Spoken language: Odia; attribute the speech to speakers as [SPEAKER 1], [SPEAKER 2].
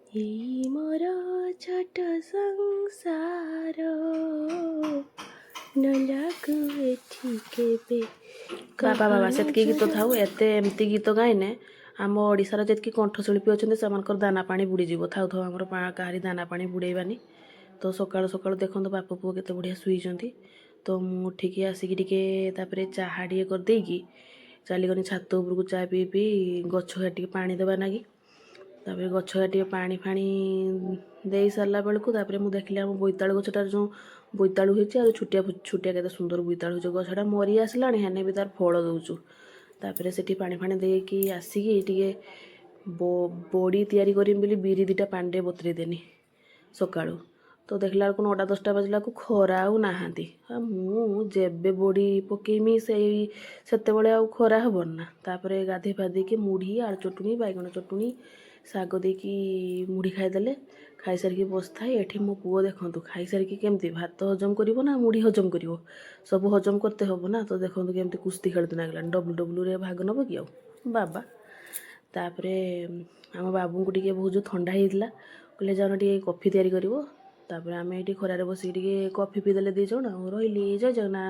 [SPEAKER 1] ଏଇ ମୋର ଛୋଟ ସଂସାର ନ ଲାଗୁ ଏଠି କେବେ ବାବା ବାବା ସେତିକି ଗୀତ ଥାଉ ଏତେ ଏମିତି ଗୀତ ଗାଇନେ ଆମ ଓଡ଼ିଶାର ଯେତିକି କଣ୍ଠଶିଳ୍ପୀ ଅଛନ୍ତି ସେମାନଙ୍କର ଦାନା ପାଣି ବୁଡ଼ିଯିବ ଥାଉ ଥାଉ ଆମର କାହାରି ଦାନା ପାଣି ବୁଡ଼େଇବାନି। ତ ସକାଳୁ ସକାଳୁ ଦେଖନ୍ତୁ ବାପ ପୁଅ କେତେ ବଢ଼ିଆ ଶୋଇଛନ୍ତି। ତ ମୁଁ ଉଠିକି ଆସିକି ଟିକେ ତାପରେ ଚାହା ଟିକେ କରିଦେଇକି ଚାଲିଗନି ଛାତ ଉପରକୁ ଚା ପିଇ ପିଇ ଗଛ ଟିକେ ପାଣି ଦେବା ନାଗି। ତାପରେ ଗଛ ଟିକେ ପାଣି ଫାଣି ଦେଇ ସାରିଲା ବେଳକୁ ତାପରେ ମୁଁ ଦେଖିଲି ଆମ ବୋଇତାଳୁ ଗଛଟାରେ ଯେଉଁ ବୋଇତାଳୁ ହେଇଛି ଆଉ ଛୋଟିଆ ଛୋଟିଆ କେତେ ସୁନ୍ଦର ବୋଇତାଳୁ ହେଇଛି। ଗଛଟା ମରି ଆସିଲାଣି ହେନେ ବି ତାର ଫଳ ଦେଉଛୁ। ତାପରେ ସେଠି ପାଣି ଫାଣି ଦେଇକି ଆସିକି ଟିକେ ବଡ଼ି ତିଆରି କରିମି ବୋଲି ବିରି ଦୁଇଟା ପାଣିରେ ବତୁରେଇ ଦେନି ସକାଳୁ। ତ ଦେଖିଲା ବେଳକୁ 9ଟା 10ଟା ବାଜିଲାକୁ ଖରା ଆଉ ନାହାନ୍ତି। ମୁଁ ଯେବେ ବଡ଼ି ପକେଇମି ସେତେବେଳେ ଆଉ ଖରା ହେବନି ନା। ତାପରେ ଗାଧୋଇ ପାଧେଇକି ମୁଢ଼ି ଆଳୁ ଚଟୁଣି ବାଇଗଣ ଚଟୁଣି ଶାଗ ଦେଇକି ମୁଢ଼ି ଖାଇଦେଲେ। ଖାଇସାରିକି ବସିଥାଏ ଏଠି ମୋ ପୁଅ ଦେଖନ୍ତୁ ଖାଇସାରିକି କେମିତି ଭାତ ହଜମ କରିବ ନା ମୁଢ଼ି ହଜମ କରିବ, ସବୁ ହଜମ କରତେ ହେବ ନା। ତ ଦେଖନ୍ତୁ କେମିତି କୁସ୍ତି ଖେଳତେ ଲାଗିଲାଣି, ଡବ୍ଲୁରେ ଭାଗ ନେବ କି ଆଉ ବାବା। ତାପରେ ଆମ ବାବୁଙ୍କୁ ଟିକେ ବହୁତ ଥଣ୍ଡା ହେଇଥିଲା, କହିଲେ ଯାଉନ ଟିକେ କଫି ତିଆରି କରିବ। ତାପରେ ଆମେ ଏଇଠି ଖରାରେ ବସିକି ଟିକେ କଫି ପିଇଦେଲେ 2 ଜଣ। ରହିଲି, ଜୟ ଜଗନ୍ନାଥ।